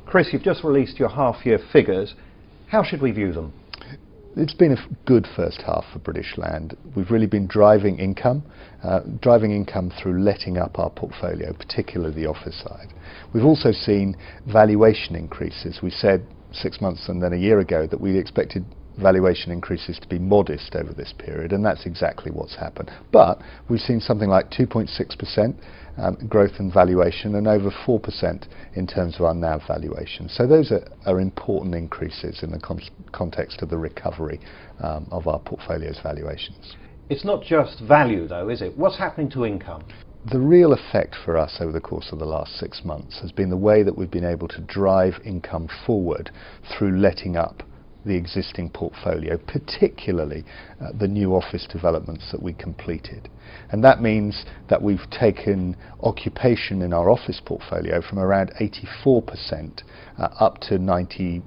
Chris, you've just released your half-year figures. How should we view them? It's been a good first half for British Land. We've really been driving income through letting up our portfolio, particularly the office side. We've also seen valuation increases. We said 6 months and then a year ago that we expected valuation increases to be modest over this period, and that's exactly what's happened. But we've seen something like 2.6% growth in valuation and over 4% in terms of our NAV valuation. So those are important increases in the context of the recovery of our portfolio's valuations. It's not just value though, is it? What's happening to income? The real effect for us over the course of the last 6 months has been the way that we've been able to drive income forward through letting up the existing portfolio, particularly the new office developments that we completed. And that means that we've taken occupation in our office portfolio from around 84% up to 97%.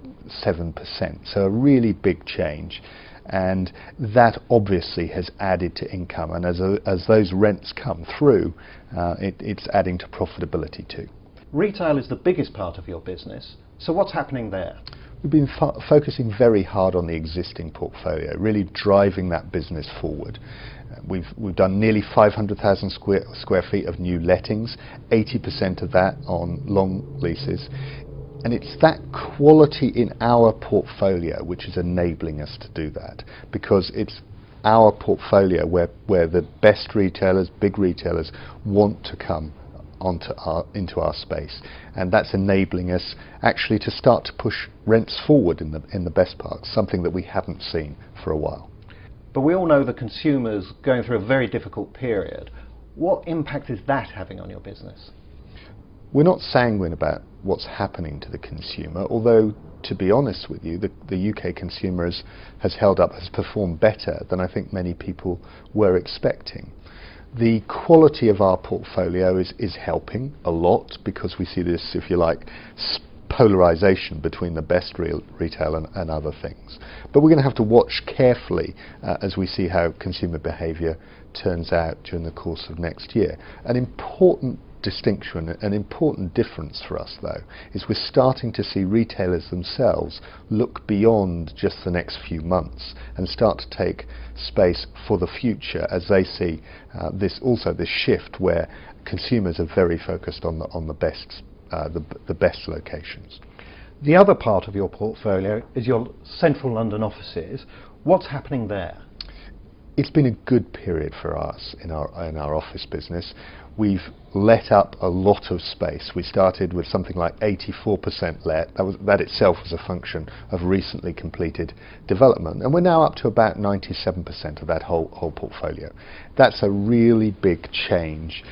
So a really big change. And that obviously has added to income, and as those rents come through, it's adding to profitability too. Retail is the biggest part of your business, so what's happening there? We've been focusing very hard on the existing portfolio, really driving that business forward. We've done nearly 500,000 square feet of new lettings, 80% of that on long leases. And it's that quality in our portfolio which is enabling us to do that, because it's our portfolio where the best retailers, big retailers, want to come into our space, and that's enabling us actually to start to push rents forward in the best parts, something that we haven't seen for a while. But we all know the consumer's going through a very difficult period. What impact is that having on your business? We're not sanguine about what's happening to the consumer, although to be honest with you, the UK consumer has held up, has performed better than I think many people were expecting. The quality of our portfolio is helping a lot, because we see this, if you like, polarization between the best retail and other things. But we're going to have to watch carefully as we see how consumer behaviour turns out during the course of next year. An important distinction, an important difference for us though, is we're starting to see retailers themselves look beyond just the next few months and start to take space for the future, as they see this shift where consumers are very focused on the best locations. The other part of your portfolio is your central London offices. What's happening there? It's been a good period for us in our office business. We've let up a lot of space. We started with something like 84% let. That itself was a function of recently completed development, and we're now up to about 97% of that whole portfolio. That's a really big change.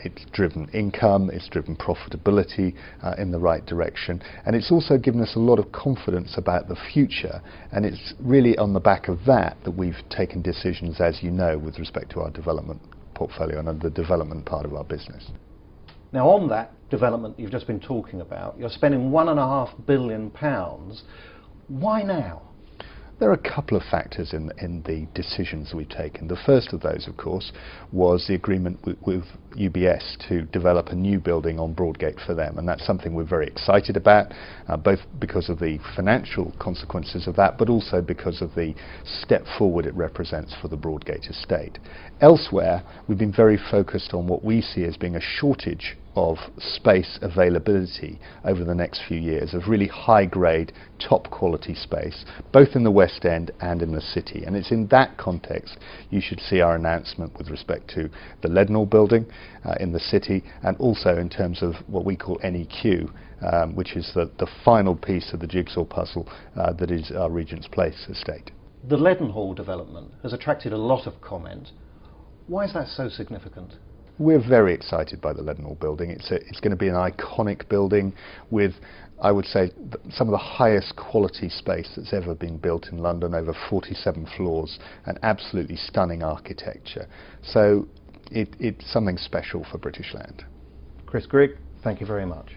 It's driven income, it's driven profitability in the right direction, and it's also given us a lot of confidence about the future, and it's really on the back of that we've taken decisions, as you know, with respect to our development portfolio and the development part of our business. Now, on that development you've just been talking about, you're spending £1.5 billion. Why now? There are a couple of factors in the decisions we've taken. The first of those, of course, was the agreement with UBS to develop a new building on Broadgate for them, and that's something we're very excited about, both because of the financial consequences of that, but also because of the step forward it represents for the Broadgate estate. Elsewhere, we've been very focused on what we see as being a shortage of space availability over the next few years, of really high grade, top quality space, both in the West End and in the city. And it's in that context you should see our announcement with respect to the Leadenhall building in the city, and also in terms of what we call NEQ, which is the final piece of the jigsaw puzzle that is our Regent's Place estate. The Leadenhall development has attracted a lot of comment. Why is that so significant? We're very excited by the Leadenhall building. It's going to be an iconic building with, I would say, some of the highest quality space that's ever been built in London, over 47 floors, and absolutely stunning architecture. So it's something special for British Land. Chris Grigg, thank you very much.